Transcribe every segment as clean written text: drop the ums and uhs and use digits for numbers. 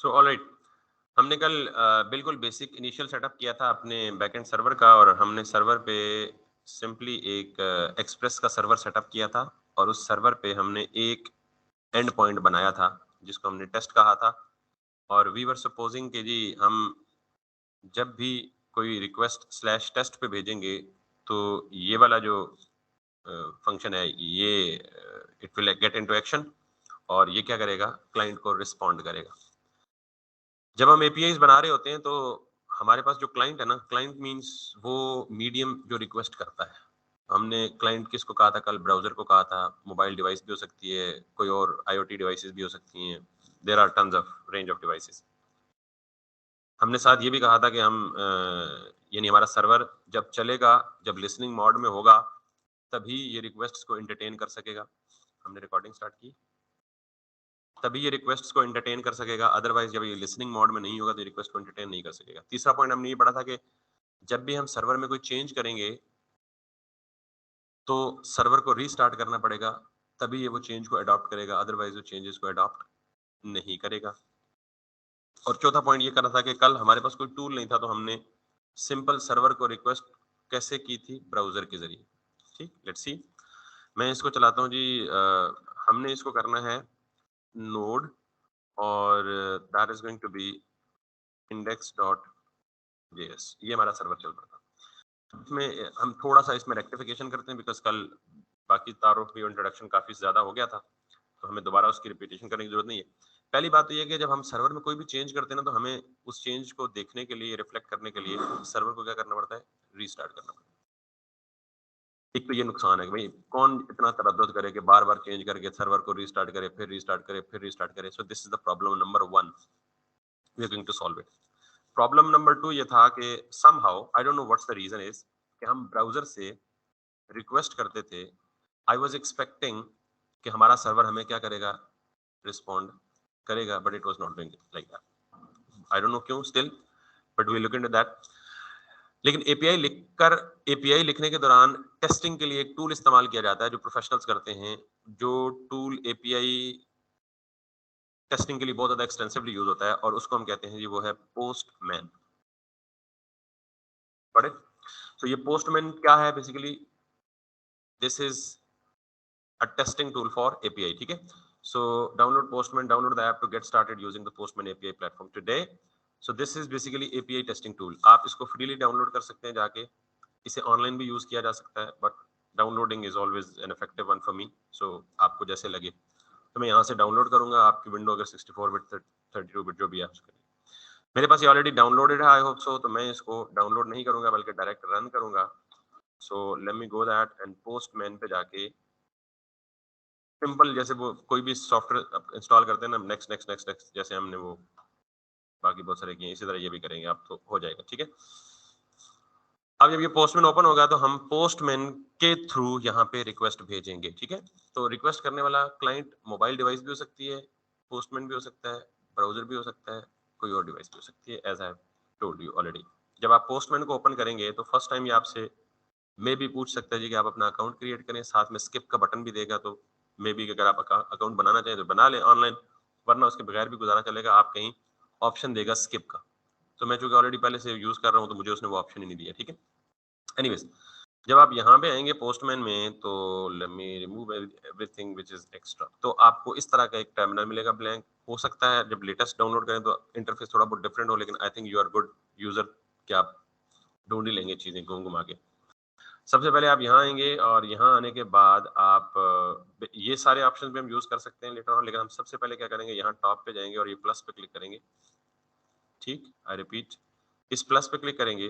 So alright, हमने कल बिल्कुल बेसिक इनिशियल सेटअप किया था अपने बैकएंड सर्वर का, और हमने सर्वर पे सिंपली एक एक्सप्रेस का सर्वर सेटअप किया था, और उस सर्वर पे हमने एक एंड पॉइंट बनाया था जिसको हमने टेस्ट कहा था। और वी वर सपोजिंग कि जी हम जब भी कोई रिक्वेस्ट स्लैश टेस्ट पे भेजेंगे तो ये वाला जो फंक्शन है ये it will get into action, और ये क्या करेगा, क्लाइंट को रिस्पॉन्ड करेगा। जब हम एपीआईज बना रहे होते हैं तो हमारे पास जो क्लाइंट है ना, क्लाइंट मींस वो मीडियम जो रिक्वेस्ट करता है। हमने क्लाइंट किसको कहा था कल, ब्राउजर को कहा था, मोबाइल डिवाइस भी हो सकती है, कोई और आईओटी डिवाइसेस भी हो सकती हैं, there are tons of range of devices. हमने साथ ये भी कहा था कि हम यानी हमारा सर्वर जब चलेगा, जब लिसनिंग मोड में होगा, तभी ये रिक्वेस्ट्स को एंटरटेन कर सकेगा। हमने रिकॉर्डिंग स्टार्ट की, तभी ये रिक्वेस्ट्स को एंटरटेन कर सकेगा, अदरवाइज जब ये लिसनिंग मोड में नहीं होगा तो रिक्वेस्ट को एंटरटेन नहीं कर सकेगा। तीसरा पॉइंट हमने ये पढ़ा था कि जब भी हम सर्वर में कोई चेंज करेंगे तो सर्वर को रीस्टार्ट करना पड़ेगा, तभी ये वो चेंज को अडॉप्ट करेगा, अदरवाइज वो चेंजेस को अडॉप्ट नहीं करेगा। और चौथा पॉइंट ये करना था कि कल हमारे पास कोई टूल नहीं था, तो हमने सिंपल सर्वर को रिक्वेस्ट कैसे की थी, ब्राउजर के जरिए। ठीक, लेट्स सी। मैं इसको चलाता हूँ जी। हमने इसको करना है नोड, और that is going to be index.js। ये हमारा सर्वर चल रहा था। इसमें हम थोड़ा सा इसमें रेक्टिफिकेशन करते हैं, बिकॉज कल बाकी तारों की इंट्रोडक्शन काफी ज्यादा हो गया था, तो हमें दोबारा उसकी रिपीटेशन करने की जरूरत नहीं है। पहली बात तो ये है कि जब हम सर्वर में कोई भी चेंज करते हैं ना, तो हमें उस चेंज को देखने के लिए, रिफ्लेक्ट करने के लिए सर्वर को क्या करना पड़ता है, रीस्टार्ट करना पड़ता है। एक तो ये नुकसान है कि भाई कौन इतना तरद्दुद करे कि बार बार चेंज करके सर्वर को रीस्टार्ट करे, फिर रीस्टार्ट करे, फिर रीस्टार्ट करे। So this is the problem number 1, we are going to solve it. Problem number 2 ये था कि somehow I don't know what's the reason is कि हम ब्राउजर से रिक्वेस्ट करते थे, आई वाज एक्सपेक्टिंग कि हमारा सर्वर हमें क्या करेगा, रिस्पॉन्ड करेगा, but it was not doing like that. I don't know क्यों still, but we look into that. लेकिन एपीआई लिखने के दौरान टेस्टिंग के लिए एक टूल इस्तेमाल किया जाता है जो प्रोफेशनल्स करते हैं। जो टूल एपीआई टेस्टिंग के लिए बहुत ज्यादा एक्सटेंसिवली यूज होता है, और उसको हम कहते हैं जी, वो है पोस्टमैन। बड़े, तो ये पोस्टमैन क्या है, basically this is a testing tool for API, ठीक है। So download Postman, download the app to get started using the Postman API platform today. So this is basically API testing tool। आप इसको freely download कर सकते हैं जाके, इसे online भी यूज किया जा सकता है, but downloading is always an effective one for me. So आपको जैसे लगे, तो मैं यहाँ से डाउनलोड करूंगा। आपकी विंडो अगर 64 बिट 32 बिट जो भी है उसके लिए, मेरे पास ये ऑलरेडी डाउनलोडेड है, आई होप सो। तो मैं इसको डाउनलोड नहीं करूंगा बल्कि डायरेक्ट रन करूंगा। So let me go that and postman पे जाके सिंपल, जैसे वो कोई भी सॉफ्टवेयर इंस्टॉल करते हैं ना, नेक्स्ट नेक्स्ट नेक्स्ट नेक्स्ट, जैसे हमने वो बाकी बहुत सारे किए, इसी तरह ये भी करेंगे आप, तो हो जाएगा, ठीक है। अब जब ये पोस्टमैन ओपन होगा तो हम पोस्टमैन के थ्रू यहाँ पे रिक्वेस्ट भेजेंगे, ठीक है। तो रिक्वेस्ट करने वाला क्लाइंट मोबाइल डिवाइस भी हो सकती है, पोस्टमैन भी हो सकता है, ब्राउजर भी हो सकता है, कोई और डिवाइस भी हो सकती है, as I told you already. जब आप पोस्टमैन को ओपन करेंगे तो फर्स्ट टाइम ये आपसे मे भी पूछ सकता है जी कि आप अपना अकाउंट क्रिएट करें, साथ में स्किप का बटन भी देगा। तो मे बी अगर आप अकाउंट बनाना चाहें तो बना लें ऑनलाइन, वरना उसके बगैर भी गुजारा चलेगा। आप कहीं ऑप्शन देगा स्किप का, तो मैं चूंकि ऑलरेडी पहले से यूज कर रहा हूँ तो मुझे उसने वो ऑप्शन ही नहीं दिया, ठीक है। एनीवेज, जब आप यहाँ पे आएंगे पोस्टमैन में, तो let me remove everything which is extra. तो आपको इस तरह का एक टर्मिनल मिलेगा ब्लैंक। हो सकता है जब लेटेस्ट डाउनलोड करें तो इंटरफेस थोड़ा बहुत डिफरेंट हो, लेकिन I think you are good user कि आप ढूंढ ही लेंगे चीजें घूम घुमा के। सबसे पहले आप यहाँ आएंगे, और यहाँ आने के बाद आप ये सारे ऑप्शन भी हम यूज कर सकते हैं लेटर ऑन, लेकिन हम सबसे पहले क्या करेंगे, यहाँ टॉप पे जाएंगे और ये प्लस पे क्लिक करेंगे। ठीक, आई रिपीट, इस प्लस पे क्लिक करेंगे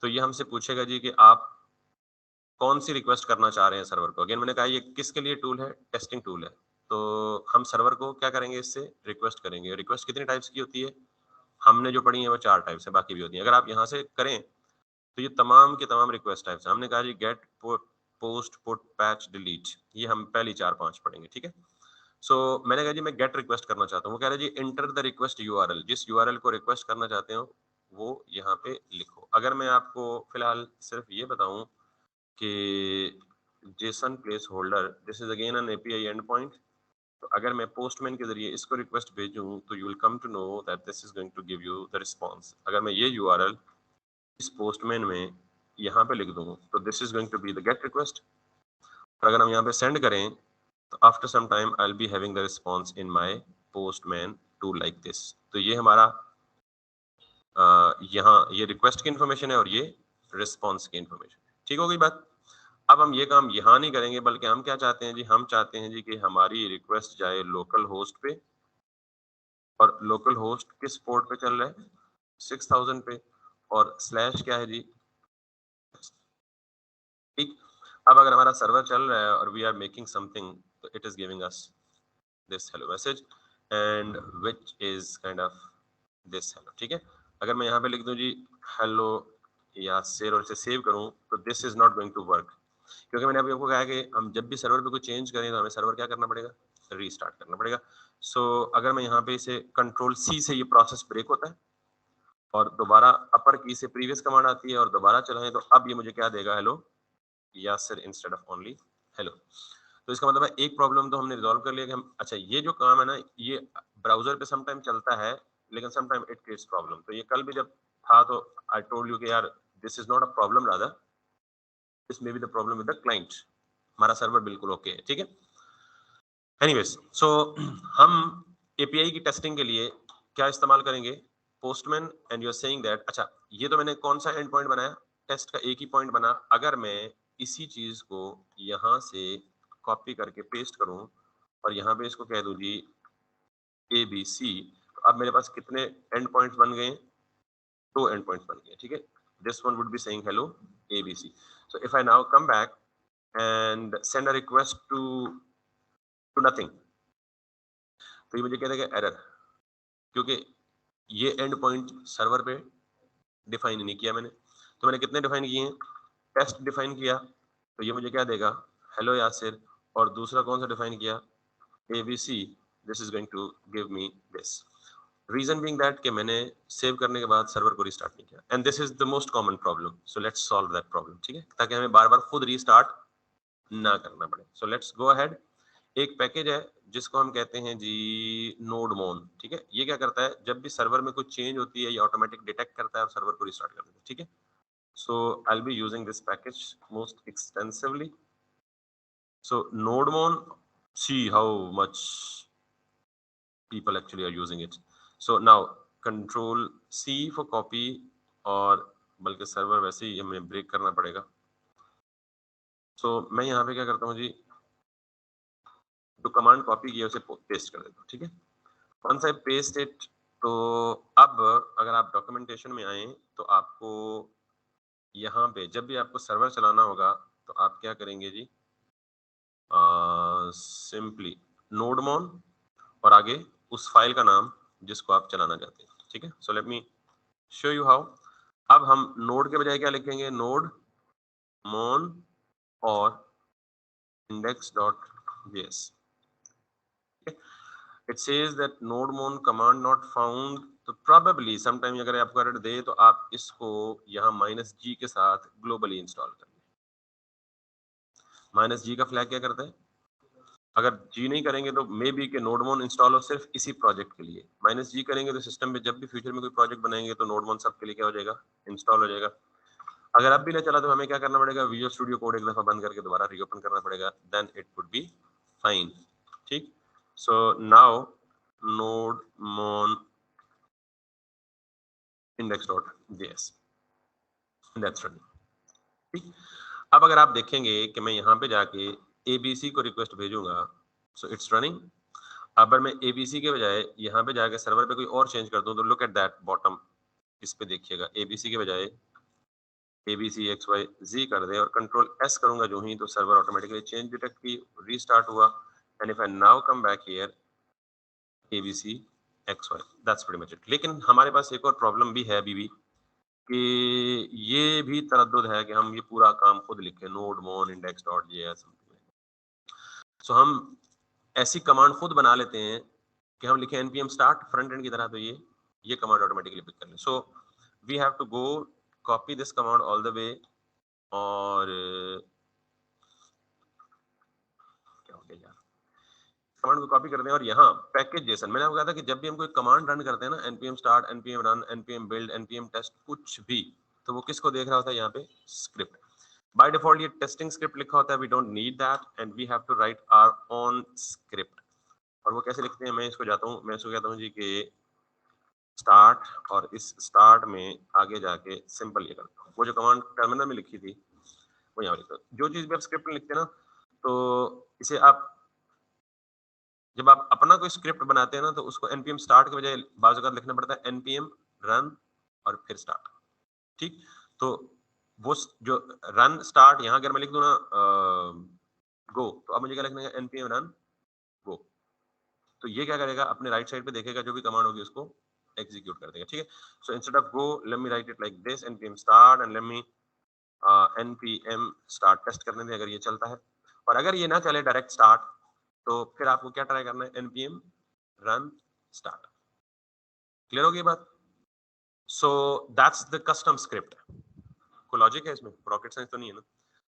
तो ये हमसे पूछेगा जी कि आप कौन सी रिक्वेस्ट करना चाह रहे हैं सर्वर को। अगेन मैंने कहा ये किसके लिए टूल है, टेस्टिंग टूल है। तो हम सर्वर को क्या करेंगे, इससे रिक्वेस्ट करेंगे। रिक्वेस्ट कितनी टाइप्स की होती है, हमने जो पढ़ी है वो 4 टाइप्स है, बाकी भी होती है। अगर आप यहाँ से करें तो ये तमाम की तमाम रिक्वेस्ट टाइप्स हैं। हमने कहा जी get, post, put, patch, delete, ये हम पहली 4-5 पढ़ेंगे, ठीक है। सो मैंने कहा जी मैं गेट रिक्वेस्ट करना चाहता हूँ। वो कह रहा है जी एंटर द रिक्वेस्ट यूआरएल, जिस यूआरएल को रिक्वेस्ट करना चाहते हो वो यहाँ पे लिखो। अगर मैं आपको फिलहाल सिर्फ ये बताऊं कि Jason place holder, this is again an API and point, तो अगर मैं पोस्टमैन के जरिए इसको रिक्वेस्ट भेजूं तो you will come to know that this is going to give you the response. अगर मैं ये यूआरएल इस पोस्टमैन में यहाँ पे लिख दूँ तो this is going to be the get request. और अगर हम यहाँ पे सेंड करें तो after some time I will be having the response in my Postman to like this. तो ये हमारा यहाँ ये रिक्वेस्ट की इन्फॉर्मेशन है और ये रिस्पॉन्स की इन्फॉर्मेशन। ठीक हो गई बात। अब हम ये काम यहाँ नहीं करेंगे बल्कि हम क्या चाहते हैं जी, हम चाहते हैं जी कि हमारी रिक्वेस्ट जाए लोकल होस्ट पे, और लोकल होस्ट किस पोर्ट पे चल रहा है 6000 पे, और स्लैश क्या है जी। ठीक। अब अगर हमारा सर्वर चल रहा है और वी आर मेकिंग समथिंग तो it is giving us this hello message and which is kind of this hello. ठीक है। अगर मैं यहाँ पे लिख दूं जी हेलो या शेर और इसे सेव करूं तो this is not going to work, क्योंकि मैंने अभी आपको कहा कि हम जब भी सर्वर पे कोई चेंज करें तो हमें सर्वर क्या करना पड़ेगा, रीस्टार्ट करना पड़ेगा। सो अगर मैं यहाँ पे इसे कंट्रोल सी से ये प्रोसेस ब्रेक होता है और दोबारा अपर की से प्रीवियस कमांड आती है और दोबारा चलाएं तो अब ये मुझे क्या देगा, हेलो या सिर इंस्टेड ऑफ ओनली हेलो। तो इसका मतलब है एक प्रॉब्लम तो हमने रिजॉल्व कर लिया कि हम, अच्छा ये जो काम है ना ये ब्राउजर पे सम टाइम चलता है लेकिन some time it creates problem. तो ये कल भी जब था तो आई टोल्ड यू कि यार this is not a problem, rather this may be the problem with the client. हमारा सर्वर बिल्कुल ओके है। ठीक है। एनीवेज सो हम एपीआई की टेस्टिंग के लिए क्या इस्तेमाल करेंगे, Postman. And you are saying that अच्छा ये तो मैंने कौन सा एंड पॉइंट बनाया, टेस्ट का एक ही पॉइंट बना। अगर मैं इसी चीज को यहाँ से कॉपी करके पेस्ट करूं और यहाँ पे इसको कह दूं जी ए बी सी, तो अब मेरे पास कितने एंड पॉइंट्स बन गए, 2 एंड पॉइंट्स बन गए। ठीक है। This one would be saying hello A B C. So if I now come back and send a request to nothing तो ये मुझे कह देगा एरर, क्योंकि ये एंड पॉइंट सर्वर पे डिफाइन नहीं किया मैंने। तो मैंने कितने डिफाइन किए हैं, टेस्ट डिफाइन किया तो ये मुझे क्या देगा, हेलो यासिर। और दूसरा कौन सा डिफाइन किया, ABC, this is going to give me this. Reason being that कि मैंने सेव करने के बाद सर्वर को रिस्टार्ट नहीं किया and this is the most common problem. So let's solve that problem. ठीक है, ताकि हमें बार बार खुद रिस्टार्ट ना करना पड़े। So let's go ahead. एक पैकेज है जिसको हम कहते हैं जी नोडमोन। ठीक है। ये क्या करता है, जब भी सर्वर में कुछ चेंज होती है ये ऑटोमेटिक डिटेक्ट करता है और सर्वर को रिस्टार्ट कर देता है। ठीक है। So I will be using this package most extensively. So nodemon, see how much people actually are using it. So now control C for copy, और बल्कि सर्वर वैसे ही हमें ब्रेक करना पड़ेगा। सो मैं यहाँ पे क्या करता हूँ जी, जो कमांड कॉपी किया उसे पेस्ट कर देता हूँ। ठीक है। once I paste it, तो अब अगर आप डॉक्यूमेंटेशन में आए तो आपको यहाँ पे जब भी आपको सर्वर चलाना होगा तो आप क्या करेंगे जी, सिंपली नोडमोन और आगे उस फाइल का नाम जिसको आप चलाना चाहते हैं। ठीक है। So let me show you how. अब हम नोड के बजाय क्या लिखेंगे, नोड मोन और index.js। it says that nodemon command not found, तो probably sometime अगर आपको एरर दे तो आप इसको यहाँ -g के साथ ग्लोबली इंस्टॉल कर लें। -g का फ्लैग क्या करता है, अगर जी नहीं करेंगे तो मे बी के नोडमोन इंस्टॉल हो सिर्फ इसी प्रोजेक्ट के लिए, -g करेंगे तो सिस्टम में जब भी फ्यूचर में कोई प्रोजेक्ट बनाएंगे तो नोडमोन सबके लिए क्या हो जाएगा, इंस्टॉल हो जाएगा। अगर अब भी नहीं चला तो हमें क्या करना पड़ेगा, विजुअल स्टूडियो कोड एक दफा बंद करके दोबारा रीओपन करना पड़ेगा, then it would be fine. ठीक। So now nodemon index.js that's running. ठीक। अब अगर आप देखेंगे कि मैं यहाँ पे जाके एबीसी को रिक्वेस्ट भेजूंगा, सो इट्स रनिंग। अगर मैं एबीसी के बजाय यहाँ पे जाके सर्वर पे कोई और चेंज कर दूं तो लुक एट दैट बॉटम, इस पे देखिएगा एबीसी के बजाय एबीसी एक्स वाई जी कर दे और कंट्रोल एस करूंगा जो ही तो सर्वर ऑटोमेटिकली चेंज डिटेक्ट की रीस्टार्ट हुआ। And if I now come back here ABC X Y, that's pretty much it. लेकिन हमारे पास एक और प्रॉब्लम भी है अभी भी, कि ये भी तरद्दुद है कि हम ये पूरा काम खुद लिखें, नोड मोन इंडेक्स डॉट जेएस। सो हम ऐसी कमांड खुद बना लेते हैं कि हम लिखें npm start फ्रंट एंड की तरह, तो ये कमांड ऑटोमेटिकली पिक कर ले। So we have to go copy this command all the way, और क्या हो गया यार, कमांड को कॉपी करते हैं और यहाँ पैकेज जेसन, मैंने आपको कहा था कि जब भी हम कोई कमांड रन करते हैं ना, npm start, npm run, npm build, npm test, कुछ भी, तो वो किसको देख रहा होता है यहाँ पे? स्क्रिप्ट। बाय डिफॉल्ट ये टेस्टिंग स्क्रिप्ट लिखा होता है, we don't need that and we have to write our own script. और वो कैसे लिखते हैं? मैं इसको जाता हूँ, मैं इसको कहता हूँ जी कि स्टार्ट, और इस स्टार्ट में आगे जाके सिंपल ये करता हूँ, वो जो कमांड टर्मिनल में लिखी थी वो यहाँ लिखता हूँ। जो चीज भी आप स्क्रिप्ट में लिखते हैं ना, तो इसे आप जब आप अपना कोई स्क्रिप्ट बनाते हैं ना, तो उसको npm start के बजाय बाज़ औक़ात लिखना पड़ता है npm run और फिर start, ठीक? तो वो जो रन स्टार्ट, यहाँ अगर मैं लिख दूं ना गो, तो अब मुझे क्या लिखना है? npm run गो। तो ये क्या करेगा? अपने राइट साइड पे देखेगा, जो भी कमांड होगी उसको एग्जीक्यूट कर देगा, ठीक है? So instead of go, let me write it like this, npm start and let me npm start test करने दें अगर ये चलता है। और अगर ये ना चले डायरेक्ट स्टार्ट, तो फिर आपको क्या ट्राई करना है? npm run start। क्लियर होगी बात? So that's the custom script. कोई लॉजिक है इसमें? रॉकेट साइंस तो नहीं है ना?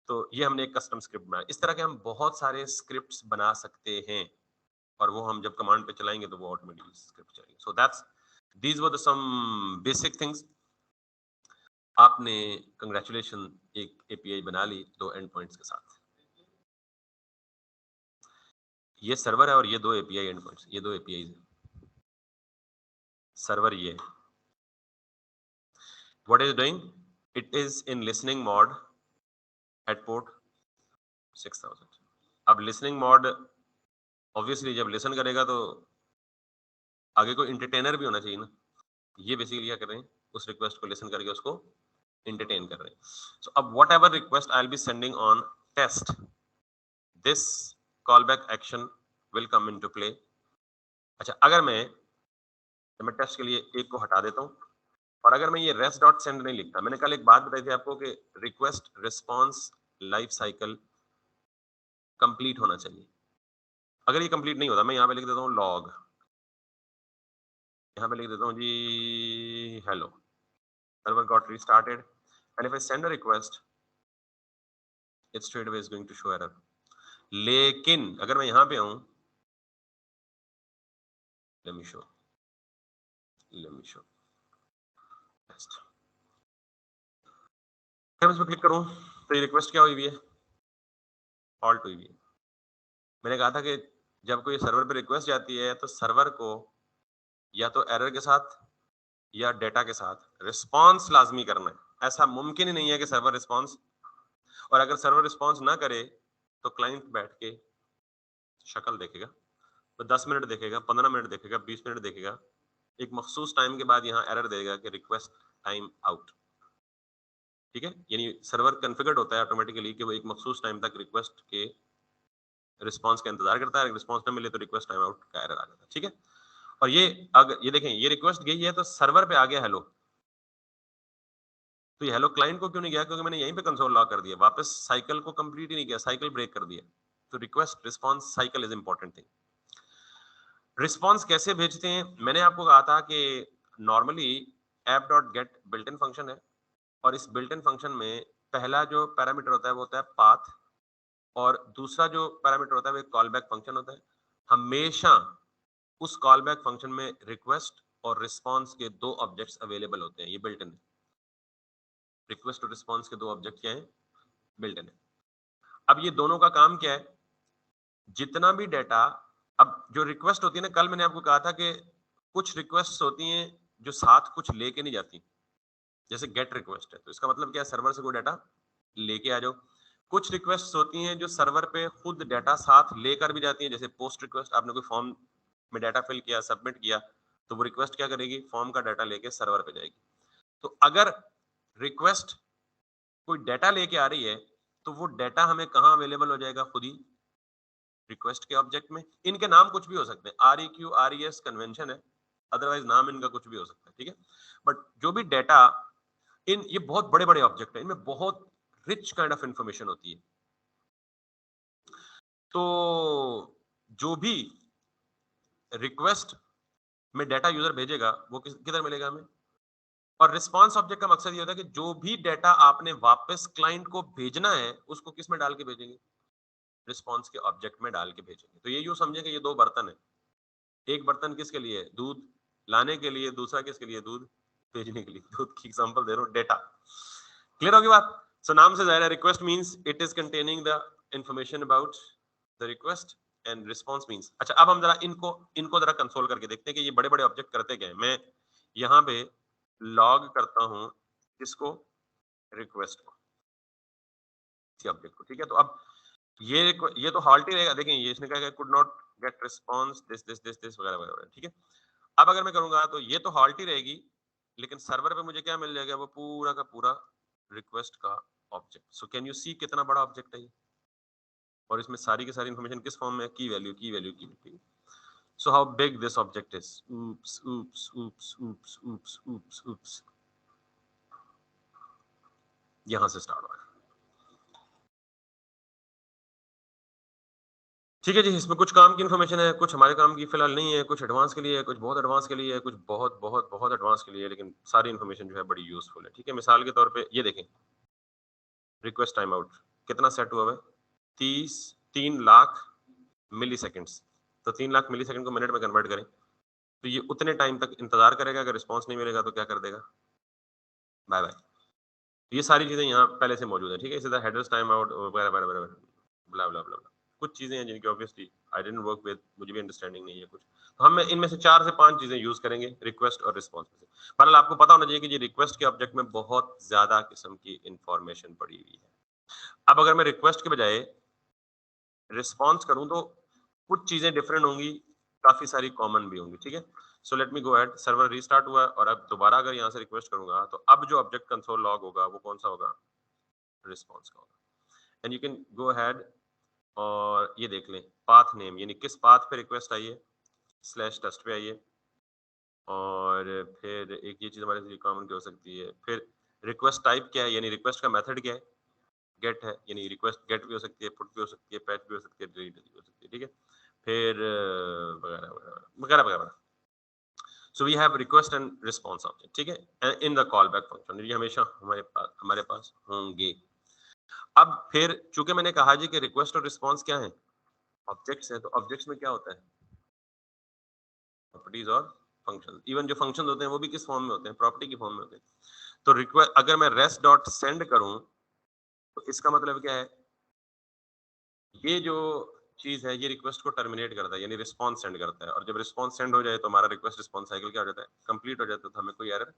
तो ये हमने एक कस्टम स्क्रिप्ट बनाया। इस तरह के हम बहुत सारे स्क्रिप्ट्स बना सकते हैं और वो हम जब कमांड पे चलाएंगे तो वो ऑटोमेटिकली स्क्रिप्ट चलेगी। So that's these were the some basic things. आपने कंग्रेचुलेशन एक एपीआई बना ली 2 एंड पॉइंट्स के साथ। ये सर्वर है और ये 2 एपीआई एंड पॉइंट्स, ये 2 एपीआईज हैं। सर्वर ये है। What is doing? It is in listening mode at port 6000। अब listening mode obviously जब listen करेगा तो आगे कोई entertainer भी होना चाहिए ना। ये basically क्या कर रहे हैं? उस request को listen करके उसको entertain कर रहे हैं। So अब whatever request I'll be sending on test, this callback action will come into play। अच्छा, अगर मैं टेस्ट के लिए एक को हटा देता हूँ और अगर मैं ये rest डॉट सेंड नहीं लिखता, मैंने कल एक बात बताई थी आपको कि request response life cycle complete होना चाहिए। अगर ये कंप्लीट नहीं होता, मैं यहाँ पे लिख देता हूँ लॉग, यहाँ पे लिख देता हूँ जी hello, server got restarted and if I send a request it straight away is going to show error. लेकिन अगर मैं यहाँ पे आऊँ, लेट मी शो नेक्स्ट, मैं इस पे क्लिक करूँ तो ये रिक्वेस्ट क्या हुई हुई है? फॉल्ट हुई हुई है। मैंने कहा था कि जब कोई सर्वर पे रिक्वेस्ट जाती है तो सर्वर को या तो एरर के साथ या डेटा के साथ रिस्पांस लाजमी करना है। ऐसा मुमकिन ही नहीं है कि सर्वर रिस्पांस, और अगर सर्वर रिस्पांस ना करे तो क्लाइंट बैठ के शक्ल देखेगा, तो 10 मिनट देखेगा, 15 मिनट देखेगा, 20 मिनट देखेगा, एक मखसूस टाइम के बाद यहाँ एरर देगा कि रिक्वेस्ट टाइम आउट। ठीक है, यानी सर्वर कॉन्फ़िगर्ड होता है ऑटोमेटिकली कि वो एक मखसूस टाइम तक रिक्वेस्ट के रिस्पांस का इंतजार करता है। रिस्पांस ना मिले तो रिक्वेस्ट टाइम आउट का एरर आ जाता है। ठीक है, और ये अगर ये देखें, ये रिक्वेस्ट गई है तो सर्वर पे आ गया हेलो, तो ये हेलो क्लाइंट को क्यों नहीं गया? क्योंकि मैंने यहीं पे कंसोल लॉक कर दिया, वापस साइकिल को कंप्लीट ही नहीं किया, साइकिल ब्रेक कर दिया। तो request response cycle is important thing. Response कैसे भेजते हैं? मैंने आपको कहा था कि normally app dot gate built in function है और इस बिल्ट इन फंक्शन में पहला जो पैरामीटर होता है वो होता है पाथ, और दूसरा जो पैरामीटर होता है वो एक कॉल बैक फंक्शन होता है। हमेशा उस कॉल बैक फंक्शन में रिक्वेस्ट और रिस्पांस के 2 ऑब्जेक्ट्स अवेलेबल होते हैं। ये बिल्ट इन है, रिक्वेस्ट और रिस्पांस के 2 ऑब्जेक्ट क्या है? बिल्ट इन है। अब ये दोनों का काम क्या है? जितना भी डेटा, अब जो रिक्वेस्ट होती है ना, कल मैंने आपको कहा था कि कुछ रिक्वेस्ट होती हैं जो साथ कुछ लेके नहीं जाती, जैसे गेट रिक्वेस्ट है तो इसका मतलब क्या है? सर्वर से कोई डाटा लेके आ जाओ। कुछ रिक्वेस्ट होती हैं जो सर्वर पे खुद डाटा साथ लेकर भी जाती हैं, जैसे पोस्ट रिक्वेस्ट, आपने कोई फॉर्म में डाटा फिल किया, सबमिट किया, तो वो रिक्वेस्ट क्या करेगी? फॉर्म का डाटा लेके सर्वर पे जाएगी। तो अगर रिक्वेस्ट कोई डाटा लेके आ रही है तो वो डाटा हमें कहाँ अवेलेबल हो जाएगा? खुद ही रिक्वेस्ट के ऑब्जेक्ट में। इनके नाम कुछ भी हो सकते हैं, REQ RES कन्वेंशन है, अदरवाइज नाम इनका कुछ भी हो सकता है। ठीक है, बट जो भी डाटा, इन ये बहुत बड़े बड़े ऑब्जेक्ट है, इनमें बहुत रिच काइंड ऑफ इंफॉर्मेशन होती है। तो जो भी रिक्वेस्ट में डाटा यूजर भेजेगा वो किधर मिलेगा हमें? और रिस्पांस ऑब्जेक्ट का मकसद ये होता है कि जो भी डाटा आपने वापस क्लाइंट को भेजना है उसको किस में डाल के भेजेंगे? रिस्पॉन्स के ऑब्जेक्ट में डाल के भेजेंगे। तो ये यूं समझे कि ये दो बर्तन है, एक बर्तन किसके लिए है? दूध लाने के लिए, दूसरा किसके लिए? दूध भेजने के लिए। दूध की एग्जांपल दे रहा हूँ, डेटा। क्लियर होगी बात? सो नाम से जाहिर है request means it is containing the information about the request and response means. अच्छा, अब हम जरा इनको इनको जरा कंसोल करके देखते हैं कि ये बड़े बड़े ऑब्जेक्ट करते क्या है। मैं यहाँ पे लॉग करता हूँ किसको? रिक्वेस्ट को, ऑब्जेक्ट को। ठीक है, तो अब ये तो हॉल्ट ही रहेगा। देखें, ये इसने कहा could not gate response this this this this वगैरह वगैरह। ठीक है, अब अगर मैं करूंगा तो ये तो हॉल्ट ही रहेगी, लेकिन सर्वर पे मुझे क्या मिल जाएगा? वो पूरा का पूरा रिक्वेस्ट का object. So can you see कितना बड़ा ऑब्जेक्ट है ये, और इसमें सारी की सारी इंफॉर्मेशन किस फॉर्म में? की वैल्यू की वैल्यू की value. So how big this object is? oops oops oops oops oops oops oops। यहां से स्टार्ट हो रहा है। ठीक है जी, इसमें कुछ काम की इन्फॉर्मेशन है, कुछ हमारे काम की फिलहाल नहीं है, कुछ एडवांस के लिए है, कुछ बहुत एडवांस के लिए है, कुछ बहुत बहुत बहुत एडवांस के लिए है, लेकिन सारी इन्फॉर्मेशन जो है बड़ी यूजफुल है। ठीक है, मिसाल के तौर पे ये देखें, रिक्वेस्ट टाइम आउट कितना सेट हुआ है? 3 लाख मिली सेकेंड्स। तो 3 लाख मिली सेकेंड को मिनट में कन्वर्ट करें तो ये उतने टाइम तक इंतजार करेगा, अगर रिस्पॉन्स नहीं मिलेगा तो क्या कर देगा? Bye bye. ये सारी चीजें यहाँ पहले से मौजूद है। ठीक है, इसी तरह हेडर्स टाइम आउट वगैरह वगैरह वगैरह, ब्ला ब्ला ब्ला ब्ला। कुछ चीजें हैं जिनकी obviously I didn't work with, मुझे भी अंडरस्टैंडिंग नहीं है कुछ, तो हम इनमें से 4 से 5 चीजें यूज करेंगे रिक्वेस्ट और रिस्पॉन्स में से। पर आपको पता होना चाहिए कि ये रिक्वेस्ट के ऑब्जेक्ट में बहुत ज्यादा किस्म की इंफॉर्मेशन पड़ी हुई है। अब अगर मैं रिक्वेस्ट के बजाय रिस्पॉन्स करूं तो कुछ चीजें डिफरेंट होंगी, काफी सारी कॉमन भी होंगी। ठीक है, so let me go ahead. Server restart हुआ है और अब दोबारा अगर यहाँ से रिक्वेस्ट करूंगा तो अब जो ऑब्जेक्ट कंसोल लॉग होगा वो कौन सा होगा? रिस्पॉन्स का होगा। And you can go ahead और ये देख लें पाथ नेम, यानी किस पाथ पे रिक्वेस्ट आई है, स्लैश टेस्ट पे आई है। और फिर एक ये चीज हमारे लिए कॉमन क्या हो सकती है, फिर रिक्वेस्ट टाइप क्या है, यानी रिक्वेस्ट का मेथड क्या है? गेट है, यानी रिक्वेस्ट गेट भी हो सकती है, पुट भी हो सकती है, पैच भी हो सकती है, डिलीट भी हो सकती है। ठीक है, फिर वगैरह वगैरह वगैरह वगैरह। So we have request and response object. ठीक है, in the callback function ये हमेशा हमारे पास होंगे। अब फिर चूंकि मैंने कहा जी कि रिक्वेस्ट और रिस्पॉन्स क्या है? ऑब्जेक्ट्स है, तो ऑब्जेक्ट्स में क्या होता है? प्रॉपर्टीज और फंक्शन। इवन जो फंक्शन होते हैं वो भी किस फॉर्म में होते हैं? प्रॉपर्टी की फॉर्म में होते हैं। तो रिक्वेस्ट अगर मैं रेस्ट डॉट सेंड करूं तो इसका मतलब क्या है? ये जो चीज है ये रिक्वेस्ट को टर्मिनेट करता है, यानी रिस्पॉन्स सेंड करता है, और जब रिस्पॉन्स सेंड हो जाए तो हमारा रिक्वेस्ट रिस्पॉन्स साइकिल क्या हो जाता है? कंप्लीट हो जाता है, तो हमें कोई एरर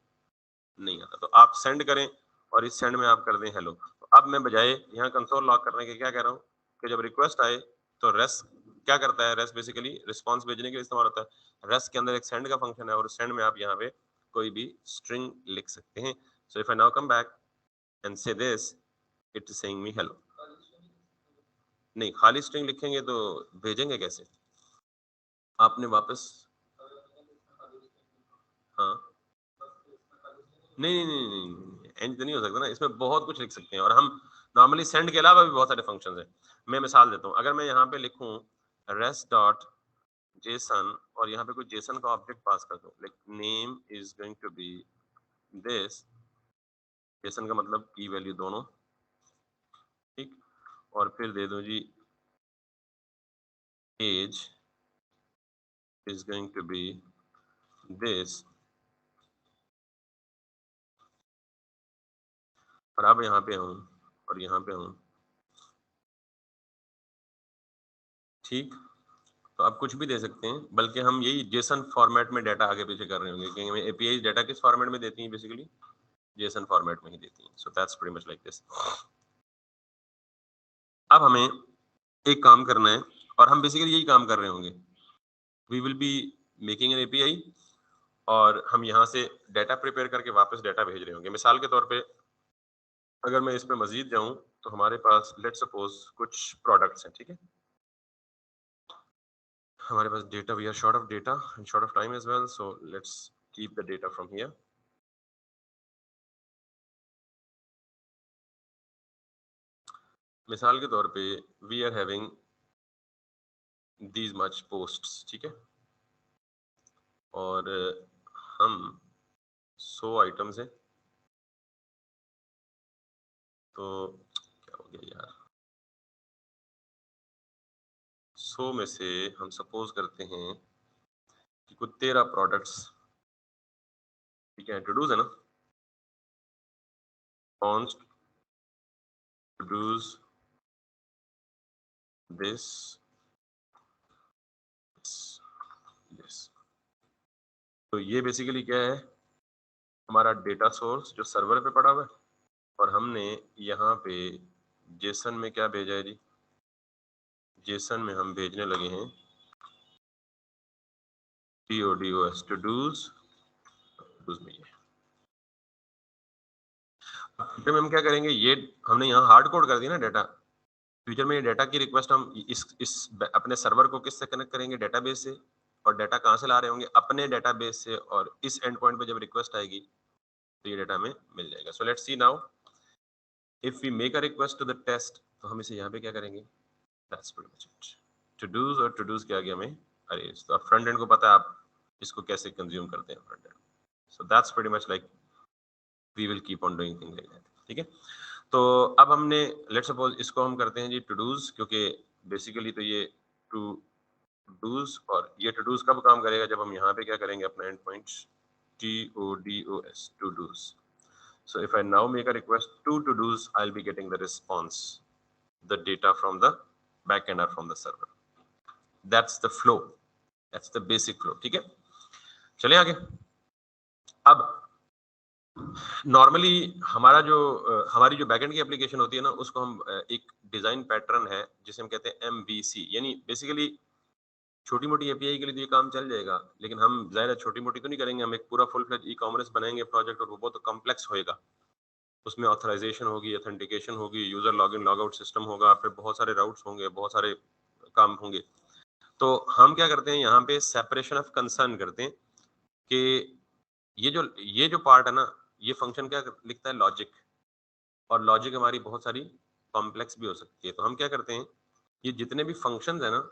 नहीं आता। तो आप सेंड करें और इस सेंड में आप कर दें हेलो। तो अब मैं बजाय यहाँ कंसोल लॉक करने के क्या कह रहा हूँ कि जब रिक्वेस्ट आए तो रेस्ट क्या करता है? रेस्ट बेसिकली रिस्पॉन्स भेजने के लिए इस्तेमाल होता है। रेस्ट के अंदर एक सेंड का फंक्शन है और सेंड में आप यहाँ पे कोई भी स्ट्रिंग लिख सकते हैं। So if I now come back and say this, it is saying me hello. नहीं, खाली स्ट्रिंग लिखेंगे तो भेजेंगे कैसे? आपने वापस, हाँ, नहीं नहीं नहीं नहीं, एंड तो नहीं हो सकता ना, इसमें बहुत कुछ लिख सकते हैं और हम नॉर्मली सेंड के अलावा भी बहुत सारे फंक्शंस हैं। मैं मिसाल देता हूँ, अगर मैं यहाँ पे लिखूँ रेस्ट डॉट जेसन और यहाँ पे कोई जेसन का ऑब्जेक्ट पास कर दूँ, like name is going to be this, JSON का मतलब की वैल्यू दोनों, ठीक, और फिर दे दूँ जी age is going to be this, और अब यहाँ पे हूँ और यहाँ पे हूँ, ठीक। तो आप कुछ भी दे सकते हैं, बल्कि हम यही जेसन फॉर्मेट में डाटा आगे पीछे कर रहे होंगे, क्योंकि हमें एपीआई डाटा किस फॉर्मेट में देती हैं? बेसिकली जेसन फॉर्मेट में ही देती हैं। सो that's pretty much like this. अब हमें एक काम करना है और हम बेसिकली यही काम कर रहे होंगे। We will be making an API और हम यहाँ से डाटा प्रिपेयर करके वापस डाटा भेज रहे होंगे। मिसाल के तौर पे अगर मैं इसमें मजीद जाऊं तो हमारे पास लेट्स सपोज कुछ प्रोडक्ट्स हैं, ठीक है, हमारे पास data, we are short of data and short of time as well, so let's keep the data from here. मिसाल के तौर पे we are having these much posts, ठीक है, और हम 100 आइटम्स हैं, तो क्या हो गया यार, 100 में से हम सपोज करते हैं कि कुछ 13 प्रोडक्ट्स, ठीक है, इंट्रोड्यूस है ना, कॉन्स्ट इंट्रोड्यूस दिस दिस। तो ये बेसिकली क्या है, हमारा डेटा सोर्स जो सर्वर पे पड़ा हुआ है, और हमने यहाँ पे जेसन में क्या भेजा है जी, जेसन में हम भेजने लगे हैं TODOS, to do's में। ये फ्यूचर में हम क्या करेंगे, ये हमने यहाँ हार्ड कोड कर दिया ना डेटा, फ्यूचर में ये डेटा की रिक्वेस्ट हम इस अपने सर्वर को किससे कनेक्ट करेंगे, डेटाबेस से, और डेटा कहाँ से ला रहे होंगे, अपने डेटाबेस से, और इस एंड पॉइंट पे जब रिक्वेस्ट आएगी तो ये डेटा हमें मिल जाएगा। So let's see now, if we make a request to the test, तो हम इसे यहाँ पे क्या करेंगे, that's pretty much it. Todos और टू डूज क्या गया हमें अरेज, तो अब फ्रंट एंड को पता है आप इसको कैसे कंज्यूम करते हैं front end, so that's pretty much like we will keep on doing thing like that, ठीक है। तो अब हमने लेट्स सपोज इसको हम करते हैं जी टू डूज, क्योंकि बेसिकली तो ये टू डूज, और ये टू डूज कब काम करेगा, जब हम यहाँ पे क्या करेंगे, अपना endpoint TODOS, todos. So if I now make a request to to-dos, I'll be getting the response, the data from the backend or from the server. That's the flow. That's the basic flow. ठीक है, चलिए आगे। अब normally हमारा जो हमारी जो backend की एप्लीकेशन होती है ना, उसको हम एक डिजाइन पैटर्न है जिसे हम कहते हैं MVC, यानी बेसिकली छोटी मोटी एपीआई के लिए तो ये काम चल जाएगा, लेकिन हम ज़ाहिर है छोटी मोटी तो नहीं करेंगे, हम एक पूरा फुल फ्लेज ई-कॉमर्स बनाएंगे प्रोजेक्ट, और वो बहुत कॉम्प्लेक्स होएगा। उसमें ऑथराइजेशन होगी, ऑथेंटिकेशन होगी, यूजर लॉगिन लॉगआउट सिस्टम होगा, फिर बहुत सारे राउट्स होंगे, बहुत सारे काम होंगे। तो हम क्या करते हैं, यहाँ पे सेपरेशन ऑफ कंसर्न करते हैं कि ये जो पार्ट है ना, ये फंक्शन क्या लिखता है, लॉजिक, और लॉजिक हमारी बहुत सारी कॉम्प्लेक्स भी हो सकती है। तो हम क्या करते हैं, ये जितने भी फंक्शंस है ना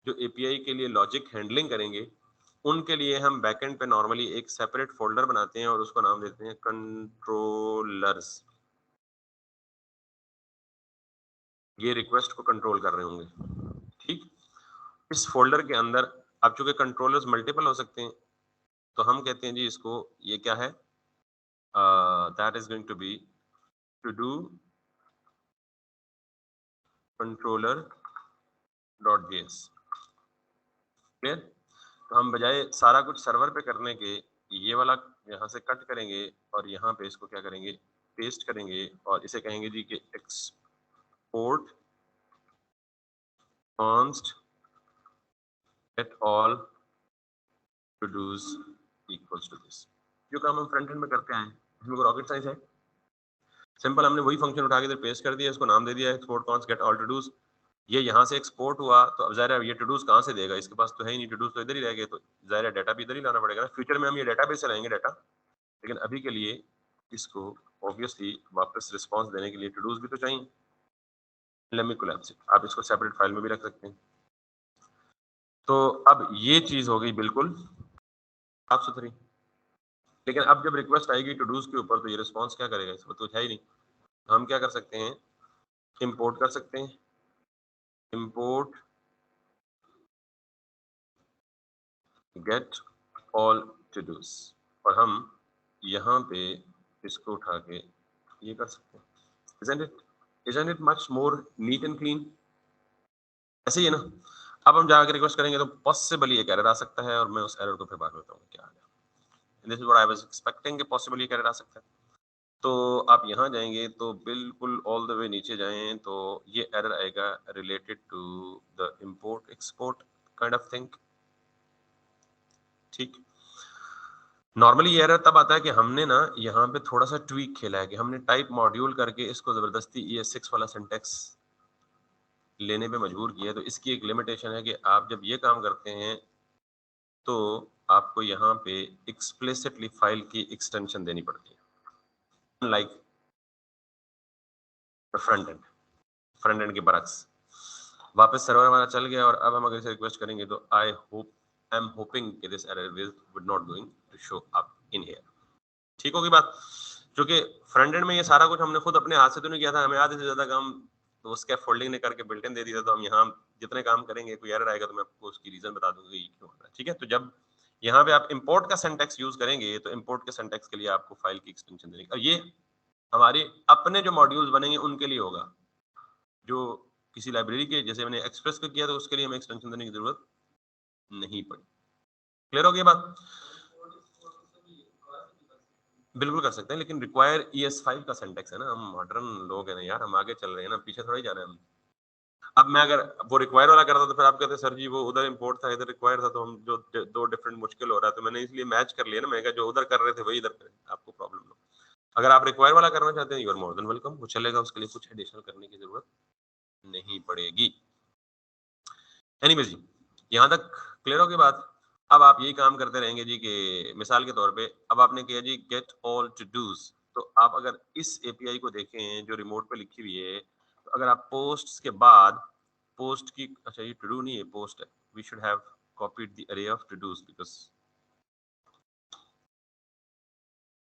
जो एपीआई के लिए लॉजिक हैंडलिंग करेंगे, उनके लिए हम बैकएंड पे नॉर्मली एक सेपरेट फोल्डर बनाते हैं और उसको नाम देते हैं कंट्रोलर्स। ये रिक्वेस्ट को कंट्रोल कर रहे होंगे, ठीक। इस फोल्डर के अंदर अब चूंकि कंट्रोलर्स मल्टीपल हो सकते हैं, तो हम कहते हैं जी इसको, ये क्या है, that is going to be todo controller dot JS, clear. तो हम बजाय सारा कुछ सर्वर पे करने के, ये वाला यहाँ से कट करेंगे और यहाँ पे इसको क्या करेंगे, पेस्ट करेंगे, और इसे कहेंगे जी कि export const at all todos equals to this. जो काम हम फ्रंट एंड में करते हैं, इसमें कोई रॉकेट साइंस है, सिंपल, हमने वही फंक्शन उठा के इधर पेस्ट कर दिया, इसको नाम दे दिया export const get all todos. ये यहाँ से एक्सपोर्ट हुआ, तो अब ज़ाहिर है ये टू डूज कहाँ से देगा, इसके पास तो है ही नहीं, टू डूज तो इधर ही रह गए, तो ज़ाहिर है डाटा भी इधर ही लाना पड़ेगा ना। फ्यूचर में हम ये डाटा बेस से लाएंगे डाटा, लेकिन अभी के लिए इसको ऑब्वियसली वापस रिस्पॉन्स देने के लिए टू डूज भी तो चाहिए। लेट मी कोलैप्स इट, आप इसको सेपरेट फाइल में भी रख सकते हैं। तो अब ये चीज़ हो गई बिल्कुल साफ सुथरी, लेकिन अब जब रिक्वेस्ट आएगी टू डूज के ऊपर, तो ये रिस्पॉन्स क्या करेगा, इसमें तो है ही नहीं। तो हम क्या कर सकते हैं, इंपोर्ट कर सकते हैं, import get all todos, और हम यहाँ पे इसको उठा के ये कर सकते हैं। Isn't it much more neat and clean? ऐसे ही है ना। अब हम जाकर रिक्वेस्ट करेंगे तो पॉसिबली एक एरर आ सकता है, और मैं उस एरर को फिर बाद में बताऊंगा क्या है। This is what I was expecting कि पॉसिबली एक एरर आ सकता है। तो आप यहाँ जाएंगे तो बिल्कुल ऑल द वे नीचे जाएं, तो ये एरर आएगा related to the import export kind of thing, ठीक। नॉर्मली ये एरर तब आता है कि हमने ना यहाँ पे थोड़ा सा ट्वीक खेला है, कि हमने टाइप मॉड्यूल करके इसको जबरदस्ती ES6 वाला सिंटेक्स लेने पे मजबूर किया है। तो इसकी एक लिमिटेशन है कि आप जब ये काम करते हैं तो आपको यहाँ पे एक्सप्लिसिटली फाइल की एक्सटेंशन देनी पड़ती है, लाइक फ्रंट एंड के बरक्स। वापस सर्वर हमारा चल गया, और अब हम अगर इसे रिक्वेस्ट करेंगे तो आई एम होपिंग कि this error would not going to show up in here. ठीक होगी बात, क्योंकि फ्रंट एंड में ये सारा कुछ हमने खुद अपने हाथ से तो नहीं किया था, हमें आधे से ज्यादा काम तो वो स्कैफोल्डिंग ने करके बिल्ट इन दे दिया, तो हम यहाँ जितने काम करेंगे कोई एरर आएगा तो मैं आपको उसकी रीजन बता दूंगा ये क्यों हो रहा है, ठीक है। तो जब यहाँ पे आप इंपोर्ट का सिंटैक्स यूज करेंगे तो इंपोर्ट के सिंटैक्स के लिए आपको फाइल की एक्सटेंशन देनी, और ये हमारे अपने जो मॉड्यूल्स बनेंगे उनके लिए होगा। जो किसी लाइब्रेरी के जैसे मैंने एक्सप्रेस को किया तो उसके लिए हमें एक्सटेंशन देने की जरूरत नहीं पड़ी। क्लियर हो गई बात? बिल्कुल कर सकते हैं, लेकिन रिक्वायर ES5 का सिंटैक्स है ना, हम मॉडर्न लोग हैं ना यार, हम आगे चल रहे हैं ना, पीछे थोड़ा ही जा रहे हैं हम। अब मैं अगर वो रिक्वायर वाला करता तो फिर आप कहते सर जी वो उधर इंपोर्ट था इधर रिक्वायर था, तो हम जो दो डिफरेंट मुश्किल हो रहा है, तो मैंने इसलिए मैच कर लिया ना, मैं जो उधर कर रहे थे वही इधर करें, आपको प्रॉब्लम हो। अगर आप रिक्वायर वाला करना चाहते हैं you are more than welcome, वो चलेगा, उसके लिए कुछ एडिशनल करने की जरूरत नहीं पड़ेगी। एनीवेज जी, यहाँ तक क्लियर हो गई बात। अब आप यही काम करते रहेंगे जी कि मिसाल के तौर पे अब आपने किया जी गेट ऑल टू डूज, तो आप अगर इस एपीआई को देखें जो रिमोट पे लिखी हुई है, तो अगर आप पोस्ट के बाद पोस्ट की, अच्छा ये टू डू नहीं है पोस्ट है, we should have copied the array of todos because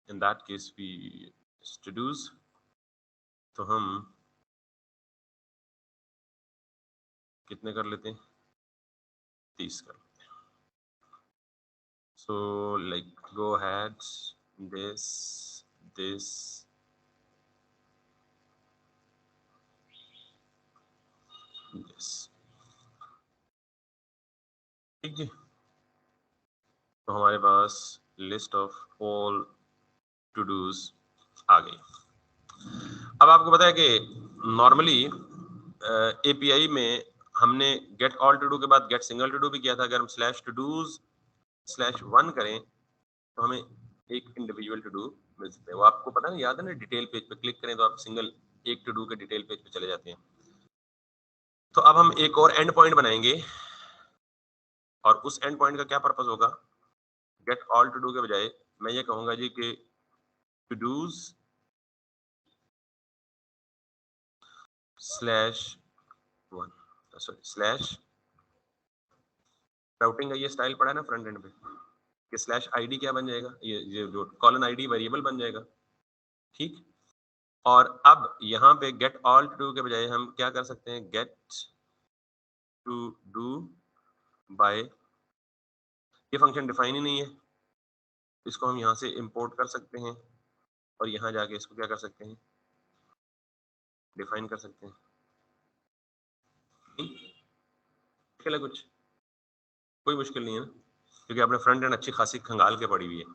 in that case we todos, तो हम कितने कर लेते हैं, 30 कर लेते हैं। So like go ahead this yes, ठीक है। तो हमारे पास list of all todos आ गई। अब आपको पता है कि नॉर्मली एपीआई में हमने गेट ऑल टू डू के बाद गेट सिंगल टू डू भी किया था। अगर हम स्लैश टू डूज स्लैश 1 करें तो हमें एक इंडिविजुअल टू डू मिल सकते हैं। वो आपको पता है, याद है ना, डिटेल पेज पे क्लिक करें तो आप सिंगल एक टू डू के डिटेल पेज पे चले जाते हैं। तो अब हम एक और एंड पॉइंट बनाएंगे, और उस एंड पॉइंट का क्या पर्पस होगा, गेट ऑल टू डू के बजाय मैं ये कहूंगा जी कि todos slash 1, sorry slash routing का ये स्टाइल पड़ा है ना फ्रंट एंड पे, कि स्लैश आईडी क्या बन जाएगा, ये जो कॉलन आईडी वेरिएबल बन जाएगा, ठीक। और अब यहाँ पे गेट ऑल टू डू के बजाय हम क्या कर सकते हैं, गेट टू डू बाय, ये फंक्शन डिफाइन ही नहीं है, इसको हम यहाँ से इंपोर्ट कर सकते हैं और यहाँ जाके इसको क्या कर सकते हैं, डिफाइन कर सकते हैं। मुश्किल है कुछ? कोई मुश्किल नहीं है ना, क्योंकि आपने फ्रंट एंड अच्छी खासी खंगाल के पड़ी हुई है,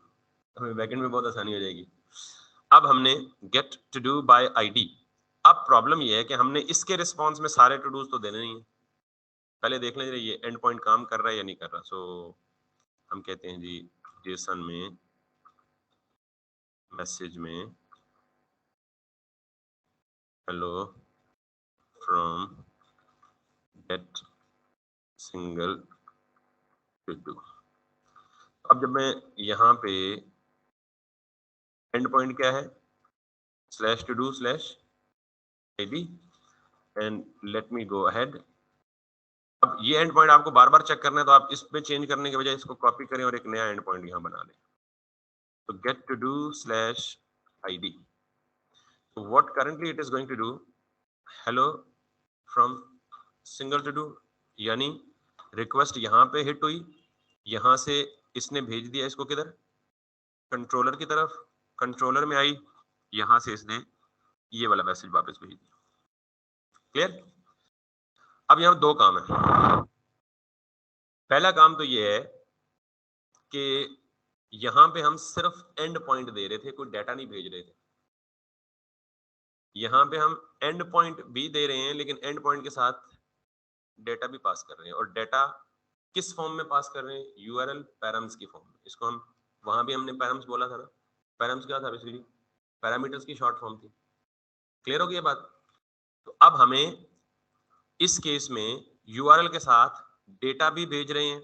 हमें बैकएंड में बहुत आसानी हो जाएगी। अब हमने get todo by ID. अब प्रॉब्लम ये है कि हमने इसके रिस्पॉन्स में सारे टू डूज तो देने नहीं है, पहले देख लेंगे ये एंड पॉइंट काम कर रहा है या नहीं कर रहा। सो हम कहते हैं जी जेसन में मैसेज में hello from get single todo. अब जब मैं यहाँ पे एंड पॉइंट क्या है, slash todo slash ID, and let me go ahead. अब ये एंड पॉइंट आपको बार बार चेक करना है, तो आप इस पे चेंज करने के बजाय इसको कॉपी करें और एक नया एंड पॉइंट यहाँ बना लें। तो get todo slash ID, तो what currently it is going to do, hello from single todo, यानी रिक्वेस्ट यहाँ पे हिट हुई, यहाँ से इसने भेज दिया इसको किधर, कंट्रोलर की तरफ, कंट्रोलर में आई, यहाँ से इसने ये वाला मैसेज वापस भेज दिया। क्लियर? अब यहाँ दो काम है। पहला काम तो ये है कि यहाँ पे हम सिर्फ एंड पॉइंट दे रहे थे, कोई डाटा नहीं भेज रहे थे। यहाँ पे हम एंड पॉइंट भी दे रहे हैं लेकिन एंड पॉइंट के साथ डेटा भी पास कर रहे हैं, और डेटा किस फॉर्म में पास कर रहे हैं, यूआरएल पैराम्स की फॉर्म में। इसको हम वहां भी हमने पैराम्स बोला था ना, पैराम्स क्या था बेसिकली, पैरामीटर्स की शॉर्ट फॉर्म थी। क्लियर हो गई बात? तो अब हमें इस केस में यूआरएल के साथ डेटा भी भेज रहे हैं,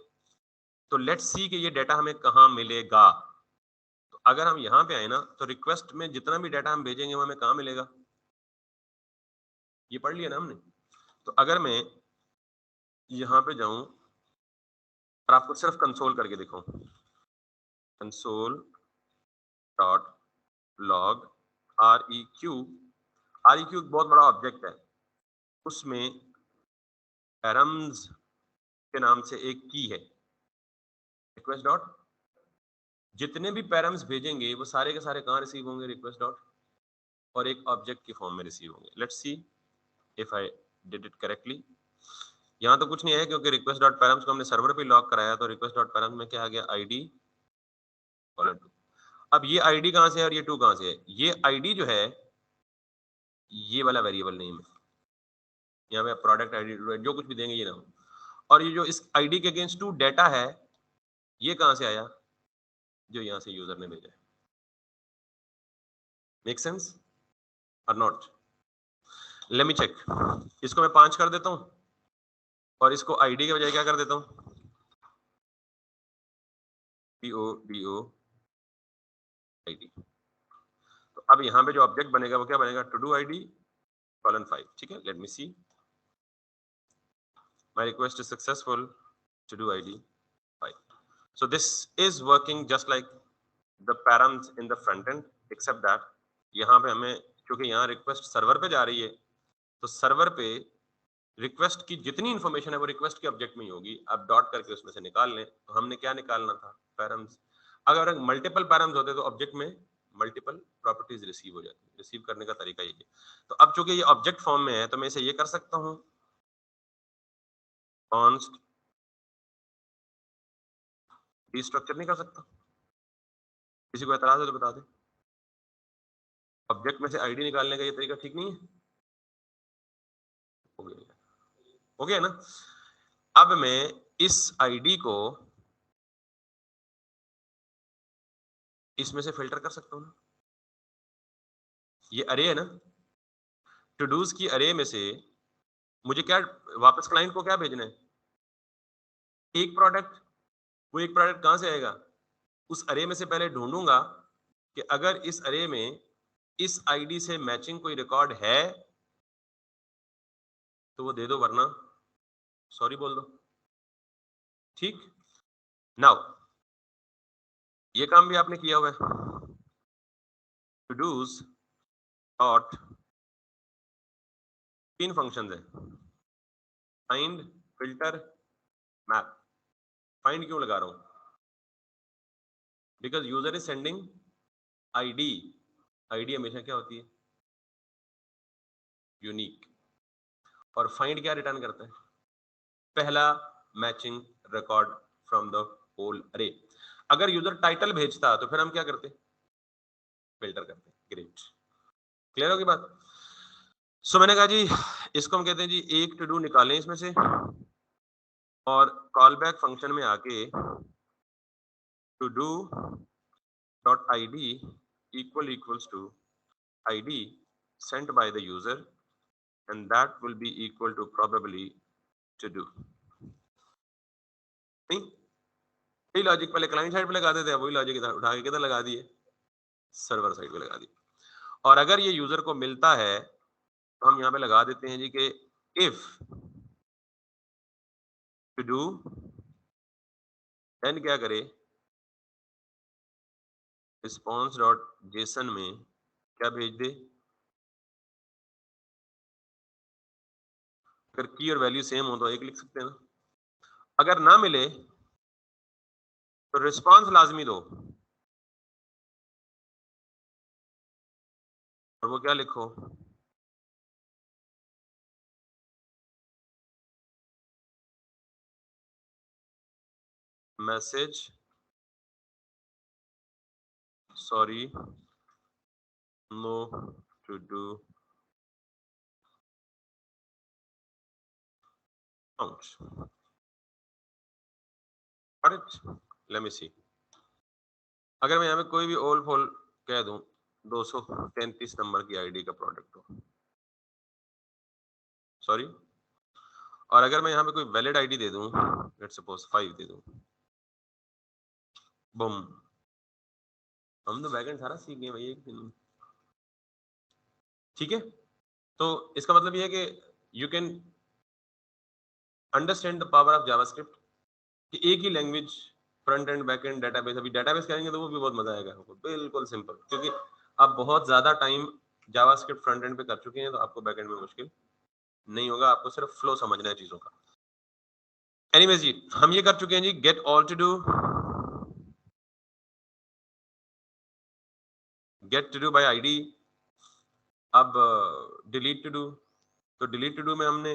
तो लेट्स सी कि ये डेटा हमें कहाँ मिलेगा। तो अगर हम यहाँ पे आए ना, तो रिक्वेस्ट में जितना भी डेटा हम भेजेंगे वो हमें कहाँ मिलेगा, ये पढ़ लिया ना हमने। तो अगर मैं यहाँ पे जाऊं और आपको सिर्फ कंसोल करके दिखाऊं, console dot log REQ, REQ एक बहुत बड़ा ऑब्जेक्ट है, उसमें पैरम्स के नाम से एक की है, रिक्वेस्ट डॉट, जितने भी पैरम्स भेजेंगे वो सारे के सारे कहाँ रिसीव होंगे, रिक्वेस्ट डॉट, और एक ऑब्जेक्ट की फॉर्म में रिसीव होंगे। Let's see if I did it correctly. यहाँ तो कुछ नहीं है क्योंकि रिक्वेस्ट डॉट पैरम्स को हमने सर्वर पे लॉक कराया, तो रिक्वेस्ट डॉट पैरम्स में क्या आ गया, आईडी कॉलर 2। अब ये आईडी कहाँ से है और ये 2 कहाँ से है? ये आईडी जो है ये वाला वेरिएबल नेम है, यहाँ पे प्रोडक्ट आईडी जो कुछ भी देंगे ये नाम, और ये जो इस आईडी के अगेंस्ट 2 डेटा है ये कहाँ से आया, जो यहाँ से यूजर ने भेजा है। मेक सेंस और नॉट? लेट मी चेक, इसको मैं 5 कर देता हूँ और इसको आईडी के बजाय क्या कर देता हूँ, PODO आईडी। तो अब यहाँ पे जो ऑब्जेक्ट बनेगा वो क्या बनेगा, टू डू आईडी कॉलन 5। ठीक है, let me see, my request is successful, todo ID 5। So this is working just like the params in the front end, except that यहाँ पे हमें, क्योंकि यहाँ रिक्वेस्ट सर्वर पे जा रही है, तो सर्वर पे रिक्वेस्ट की जितनी इंफॉर्मेशन है वो रिक्वेस्ट के ऑब्जेक्ट में ही होगी। अब डॉट करके उसमें से निकाल लें, तो हमने क्या निकालना था, पैरम्स। अगर मल्टीपल पैरम्स होते तो ऑब्जेक्ट में मल्टीपल प्रॉपर्टीज रिसीव हो जाती, रिसीव करने का तरीका ये है। तो अब चूंकि ये ऑब्जेक्ट फॉर्म में है तो मैं इसे ये कर सकता हूँ, कॉन्स्ट डीस्ट्रक्चर नहीं कर सकता? किसी को एतराज है तो बता दे। ऑब्जेक्ट में से आईडी निकालने का ये तरीका ठीक नहीं है? हो गया ना? अब मैं इस आईडी को इसमें से फिल्टर कर सकता हूँ ना, ये अरे है ना, टू डूज की अरे में से मुझे क्या वापस क्लाइंट को क्या भेजना है, एक प्रोडक्ट। वो एक प्रोडक्ट कहां से आएगा, उस अरे में से पहले ढूंढूंगा कि अगर इस अरे में इस आईडी से मैचिंग कोई रिकॉर्ड है तो वो दे दो, वरना सॉरी बोल दो। ठीक, नाउ ये काम भी आपने किया हुआ है, टू डूज डॉट 3 फंक्शन है, फाइंड, फिल्टर, मैप। फाइंड क्यों लगा रहा हूं, because user is sending ID, ID हमेशा क्या होती है, यूनिक, और फाइंड क्या रिटर्न करता है, पहला matching record from the whole array. अगर यूजर टाइटल भेजता तो फिर हम क्या करते, फिल्टर करते। ग्रेट, क्लियर होगी बात? सो मैंने कहा जी इसको हम कहते हैं जी एक टू डू निकालें इसमें से, और कॉल बैक फंक्शन में आके todo dot ID equals to ID sent by the user and that will be equal to probably to do। नहीं, यही लॉजिक पहले क्लाइंट साइड पे लगा देते हैं, वही लॉजिक इधर उठा के किधर लगा दिए, सर्वर साइड पे लगा दिए। और अगर ये यूजर को मिलता है तो हम यहाँ पे लगा देते हैं जी कि इफ टू डू देन क्या करे, रिस्पॉन्स डॉट जेसन में क्या भेज दे, अगर की और वैल्यू सेम हो तो एक लिख सकते हैं ना, अगर ना मिले तो रिस्पॉन्स लाजमी दो, और वो क्या लिखो, message sorry no todo found. Let me see, अगर मैं यहाँ पे कोई भी ओल फोल कह दूं 233 नंबर की आईडी का प्रोडक्ट हो, सॉरी, और अगर मैं यहाँ पे कोई वैलिड आईडी दे दूं, लेट्स सपोज 5 दे दूं, बम, हम तो बैकएंड सारा सीख गए भाई एक दिन में। ठीक है, तो इसका मतलब ये है कि you can understand the power of JavaScript, कि एक ही language front end back end database, अभी डेटाबेस करेंगे तो वो भी बहुत मजा आएगा आपको, बिल्कुल सिंपल, क्योंकि आप बहुत ज्यादा टाइम जावास्क्रिप्ट फ्रंट एंड पे कर चुके हैं तो आपको बैक एंड में मुश्किल नहीं होगा, आपको सिर्फ फ्लो समझना है चीजों का। एनीवेज जी, हम ये कर चुके हैं जी, get all todo, get todo by ID. अब डिलीट टू डू, तो डिलीट टू डू में हमने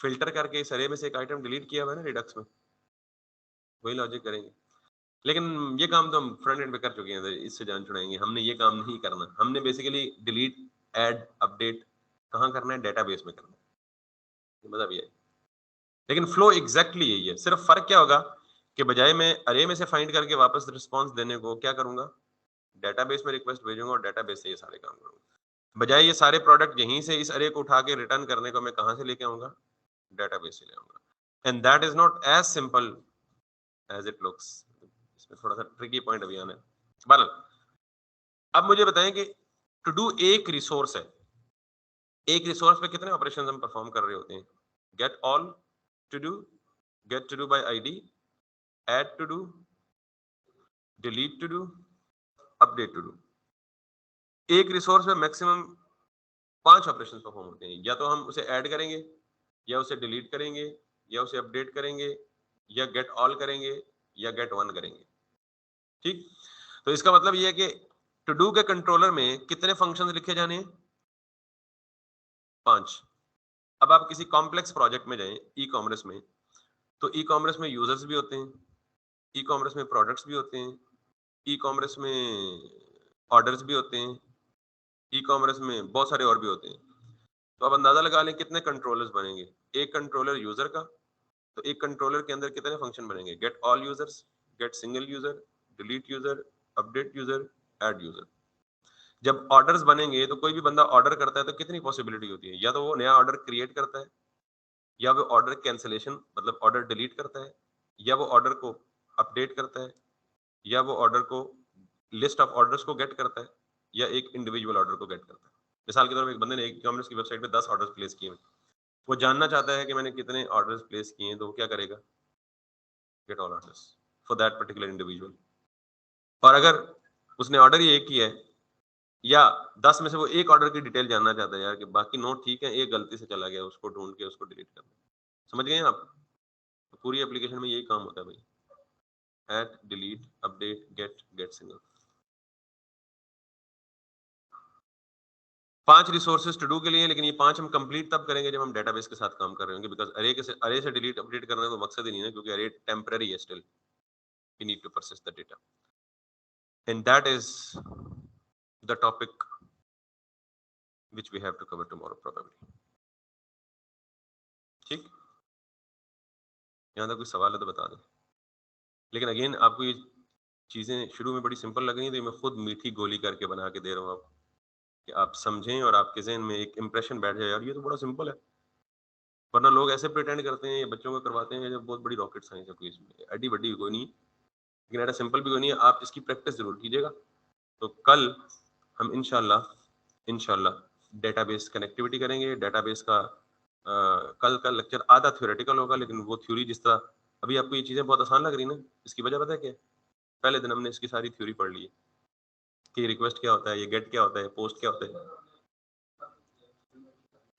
फिल्टर करके इस अरे में से एक आइटम डिलीट किया हुआ है ना रिडक्स में, वही लॉजिक करेंगे। लेकिन ये काम तो हम फ्रंट एंड पे कर चुके हैं, इससे जान छुड़ाएंगे, हमने ये काम नहीं करना। हमने बेसिकली डिलीट, ऐड, अपडेट कहाँ करना है, डेटाबेस में करना है, मतलब ये है। लेकिन फ्लो एग्जैक्टली यही है, सिर्फ फर्क क्या होगा कि बजाय मैं अरे में से फाइंड करके वापस रिस्पॉन्स देने को क्या करूंगा, डेटाबेस में रिक्वेस्ट भेजूंगा और डेटाबेस से ये सारे काम करूंगा। बजाय ये सारे प्रोडक्ट यहीं से इस अरे को उठा के रिटर्न करने को मैं कहां से लेके आऊंगा, डेटाबेस से ले आऊंगा। And that is not as simple as it looks. इसमें थोड़ा सा ट्रिकी पॉइंट अभी आना है। बहरहाल, अब मुझे बताएं कि टू डू एक रिसोर्स है, एक रिसोर्स पे कितने ऑपरेशंस हम परफॉर्म कर रहे होते हैं, get all todo, get todo by ID, add todo, delete todo, update todo. एक रिसोर्स में मैक्सिमम 5 ऑपरेशन परफॉर्म होते हैं, या तो हम उसे ऐड करेंगे, या उसे डिलीट करेंगे, या उसे अपडेट करेंगे, या गेट ऑल करेंगे, या गेट वन करेंगे। ठीक, तो इसका मतलब ये है कि टू डू के कंट्रोलर में कितने फंक्शंस लिखे जाने हैं, 5। अब आप किसी कॉम्प्लेक्स प्रोजेक्ट में जाएं ई कॉमर्स में, तो ई कॉमर्स में यूजर्स भी होते हैं, ई कॉमर्स में प्रोडक्ट्स भी होते हैं, ई कॉमर्स में ऑर्डर्स भी होते हैं, ई कॉमर्स में बहुत सारे और भी होते हैं। तो आप अंदाजा लगा लें कितने कंट्रोलर्स बनेंगे। एक कंट्रोलर यूजर का, तो एक कंट्रोलर के अंदर कितने फंक्शन बनेंगे, get all users, get single user, delete user, update user, add user. जब ऑर्डर्स बनेंगे तो कोई भी बंदा ऑर्डर करता है तो कितनी पॉसिबिलिटी होती है, या तो वो नया ऑर्डर क्रिएट करता है, या वो ऑर्डर कैंसिलेशन मतलब ऑर्डर डिलीट करता है, या वो ऑर्डर को अपडेट करता है, या वो ऑर्डर को लिस्ट ऑफ ऑर्डर्स को गेट करता है, या एक इंडिविजुअल ऑर्डर को गेट करता है। मिसाल के तौर पर एक बंदे ने ई कॉमर्स की वेबसाइट पे 10 ऑर्डर्स प्लेस किए, वो जानना चाहता है कि मैंने कितने ऑर्डर्स प्लेस किए हैं, तो वो क्या करेगा, get all orders for that particular individual. और अगर उसने ऑर्डर ही एक किया है, या 10 में से वो एक ऑर्डर की डिटेल जानना चाहता है यार कि बाकी 9 ठीक है, एक गलती से चला गया, उसको ढूंढ के उसको डिलीट करना। समझ गए आप, तो पूरी एप्लीकेशन में यही काम होता है भाई, add, delete, update, get, get single. 5 resources to do के लिए, लेकिन ये 5 हम कंप्लीट तब करेंगे जब हम डेटाबेस के साथ काम कर रहे होंगे, बिकॉज अरे से डिलीट अपडेट करने का मकसद ही नहीं है, क्योंकि अरे टेम्पररी है still, we need to persist the data, and that is the topic which we have to cover tomorrow probably। ठीक, यहाँ तक कोई सवाल है तो बता दें। लेकिन अगेन आपको ये चीजें शुरू में बड़ी सिंपल लग रही हैं, तो मैं खुद मीठी गोली करके बना के दे रहा हूँ आपको, कि आप समझें और आपके जहन में एक इंप्रेशन बैठ जाए, यार ये तो बड़ा सिंपल है। वरना लोग ऐसे प्रिटेंड करते हैं, बच्चों को करवाते हैं जब बहुत बड़ी रॉकेट साइंस है, कोई इसमें एडी बड्डी कोई नहीं, लेकिन ऐसा सिंपल भी कोई नहीं है। आप इसकी प्रैक्टिस जरूर कीजिएगा। तो कल हम इंशाल्लाह डेटाबेस कनेक्टिविटी करेंगे। डेटाबेस का कल का लेक्चर आधा थ्योरेटिकल होगा, लेकिन वो थ्योरी जिस तरह अभी आपको ये चीजें बहुत आसान लग रही ना, इसकी वजह पता है क्या, पहले दिन हमने इसकी सारी थ्योरी पढ़ ली है कि रिक्वेस्ट क्या होता है, ये गेट क्या होता है, पोस्ट क्या होता है।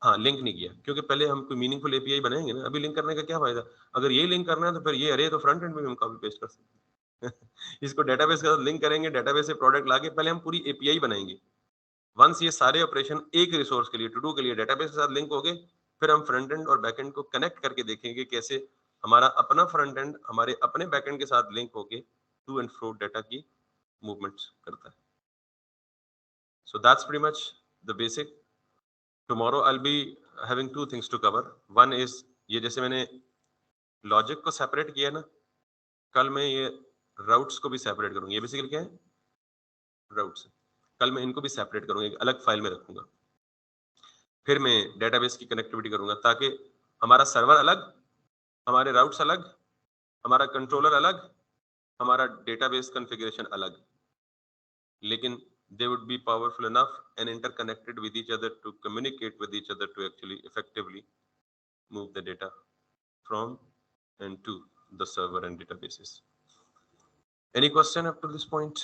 हाँ, लिंक नहीं किया, क्योंकि पहले हम कोई मीनिंगफुल एपीआई बनाएंगे ना, अभी लिंक करने का क्या फायदा। अगर ये लिंक करना है तो फिर ये अरे तो फ्रंट एंड में हम कॉपी पेस्ट कर सकते हैं इसको डेटाबेस के साथ लिंक करेंगे, डेटाबेस से प्रोडक्ट लाके पहले हम पूरी एपीआई बनाएंगे। वंस ये सारे ऑपरेशन एक रिसोर्स के लिए, टू डू के लिए डेटाबेस के साथ लिंक हो गए, फिर हम फ्रंट एंड और बैक एंड को कनेक्ट करके देखेंगे कैसे हमारा अपना फ्रंट एंड हमारे अपने बैक एंड के साथ लिंक होके टू एंड फ्रो डाटा की मूवमेंट्स करता है। So that's pretty much the basic. Tomorrow I will be having 2 things to cover. One is, ये जैसे मैंने लॉजिक को सेपरेट किया ना, कल मैं ये राउट्स को भी सेपरेट करूंगा। ये बेसिकली क्या है, राउट्स। कल मैं इनको भी सेपरेट करूंगा, एक अलग फाइल में रखूंगा। फिर मैं डेटाबेस की कनेक्टिविटी करूंगा, ताकि हमारा सर्वर अलग, हमारे राउट्स अलग, हमारा कंट्रोलर अलग, हमारा डेटाबेस कॉन्फ़िगरेशन अलग, लेकिन they would be powerful enough and interconnected with each other to communicate with each other to actually effectively move the data from and to the server and databases. Any question up to this point?